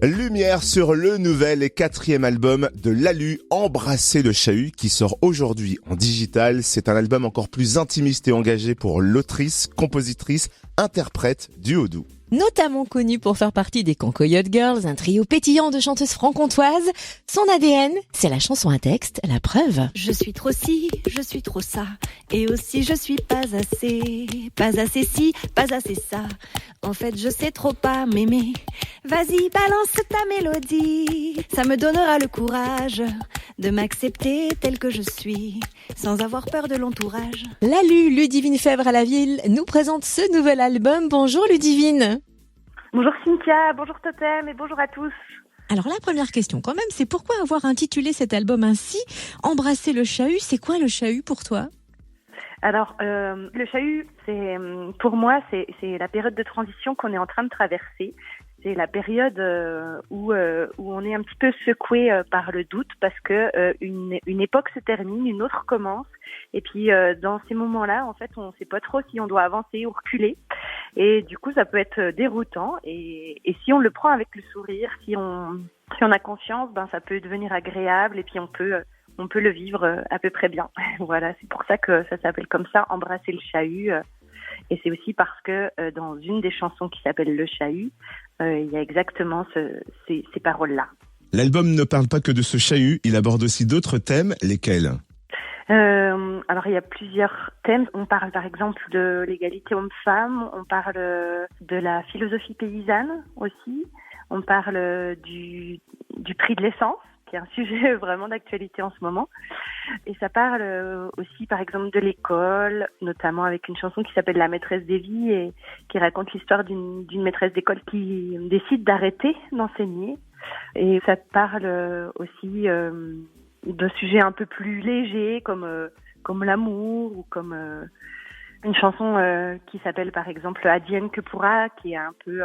Lumière sur le nouvel et 4e album de Lalu, Embrasser le Chahut, qui sort aujourd'hui en digital. C'est un album encore plus intimiste et engagé pour l'autrice, compositrice, interprète du Haut-Doubs. Notamment connue pour faire partie des Cancoyote Girls, un trio pétillant de chanteuses franc-comtoises. Son ADN, c'est la chanson à texte, la preuve. Je suis trop ci, je suis trop ça, et aussi je suis pas assez ci, pas assez ça. En fait, je sais trop pas m'aimer. Vas-y, balance ta mélodie, ça me donnera le courage de m'accepter telle que je suis, sans avoir peur de l'entourage. Lalu, Ludivine Febvre à la ville, nous présente ce nouvel album. Bonjour Ludivine. Bonjour Cynthia, bonjour Totem et bonjour à tous. Alors la première question quand même, c'est pourquoi avoir intitulé cet album ainsi, Embrasser le Chahut, c'est quoi le chahut pour toi ? Alors le chahut, pour moi, c'est la période de transition qu'on est en train de traverser. C'est la période où on est un petit peu secoué par le doute parce que une époque se termine, une autre commence. Et puis dans ces moments-là, en fait, on ne sait pas trop si on doit avancer ou reculer. Et du coup, ça peut être déroutant. Et si on le prend avec le sourire, si on a confiance, ben ça peut devenir agréable et puis on peut le vivre à peu près bien. Voilà, c'est pour ça que ça s'appelle comme ça, Embrasser le Chahut. Et c'est aussi parce que dans une des chansons qui s'appelle Le Chahut, il y a exactement ces paroles-là. L'album ne parle pas que de ce chahut, il aborde aussi d'autres thèmes, lesquels ? Alors il y a plusieurs thèmes. On parle par exemple de l'égalité homme-femme, on parle de la philosophie paysanne aussi, on parle du prix de l'essence, qui est un sujet vraiment d'actualité en ce moment. Et ça parle aussi, par exemple, de l'école, notamment avec une chanson qui s'appelle La maîtresse des vies et qui raconte l'histoire d'une maîtresse d'école qui décide d'arrêter d'enseigner. Et ça parle aussi de sujets un peu plus légers comme l'amour ou comme une chanson qui s'appelle, par exemple, Advienne que pourra, qui est un peu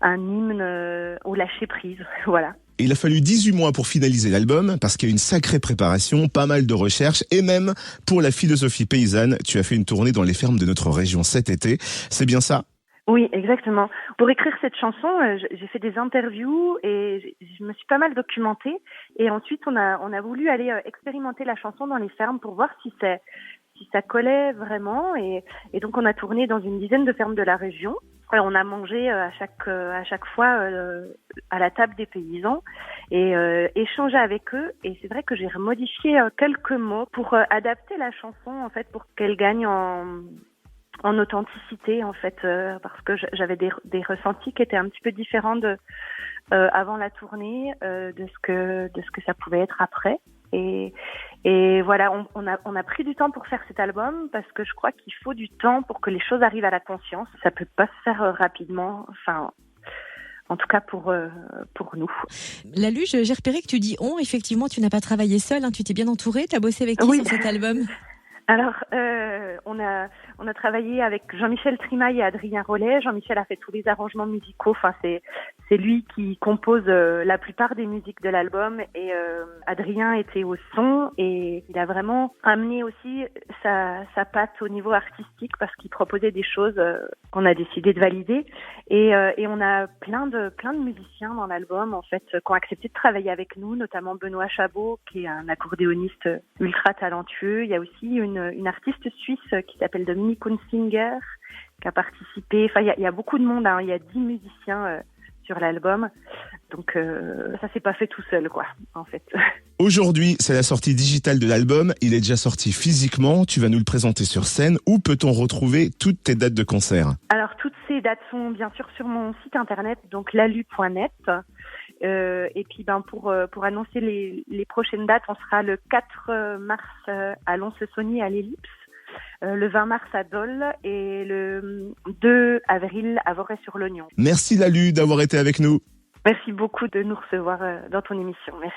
un hymne au lâcher-prise. Voilà. Il a fallu 18 mois pour finaliser l'album parce qu'il y a une sacrée préparation, pas mal de recherches et même pour la philosophie paysanne, tu as fait une tournée dans les fermes de notre région cet été. C'est bien ça ? Oui, exactement. Pour écrire cette chanson, j'ai fait des interviews et je me suis pas mal documentée. Et ensuite, on a voulu aller expérimenter la chanson dans les fermes pour voir si ça collait vraiment. Et donc, on a tourné dans une dizaine de fermes de la région. On a mangé à chaque fois à la table des paysans et échangé avec eux. Et c'est vrai que j'ai remodifié quelques mots pour adapter la chanson en fait pour qu'elle gagne en authenticité en fait parce que j'avais des ressentis qui étaient un petit peu différents de avant la tournée de ce que ça pouvait être après. Et voilà, on a pris du temps pour faire cet album parce que je crois qu'il faut du temps pour que les choses arrivent à la conscience. Ça peut pas se faire rapidement, enfin, en tout cas pour nous. Lalu, j'ai repéré que tu dis on, effectivement, tu n'as pas travaillé seul, hein, tu t'es bien entourée, tu as bossé avec qui Oui. sur cet album ? Alors, on a travaillé avec Jean-Michel Trimaille et Adrien Rollet. Jean-Michel a fait tous les arrangements musicaux. Enfin, c'est lui qui compose la plupart des musiques de l'album. Et Adrien était au son et il a vraiment amené aussi sa patte au niveau artistique parce qu'il proposait des choses qu'on a décidé de valider. Et on a plein de musiciens dans l'album en fait qui ont accepté de travailler avec nous, notamment Benoît Chabot qui est un accordéoniste ultra talentueux. Il y a aussi une artiste suisse qui s'appelle Dominique Hunsinger qui a participé. Enfin, il y a beaucoup de monde, hein. Il y a 10 musiciens sur l'album. Donc, ça s'est pas fait tout seul, quoi, en fait. Aujourd'hui, c'est la sortie digitale de l'album. Il est déjà sorti physiquement. Tu vas nous le présenter sur scène. Où peut-on retrouver toutes tes dates de concert ? Alors, toutes ces dates sont bien sûr sur mon site internet, donc lalu.net. Et puis pour annoncer les prochaines dates, on sera le 4 mars à Lons-le-Saunier à l'Ellipse, le 20 mars à Dole et le 2 avril à Voray-sur-l'Oignon. Merci Lalu d'avoir été avec nous. Merci beaucoup de nous recevoir dans ton émission. Merci.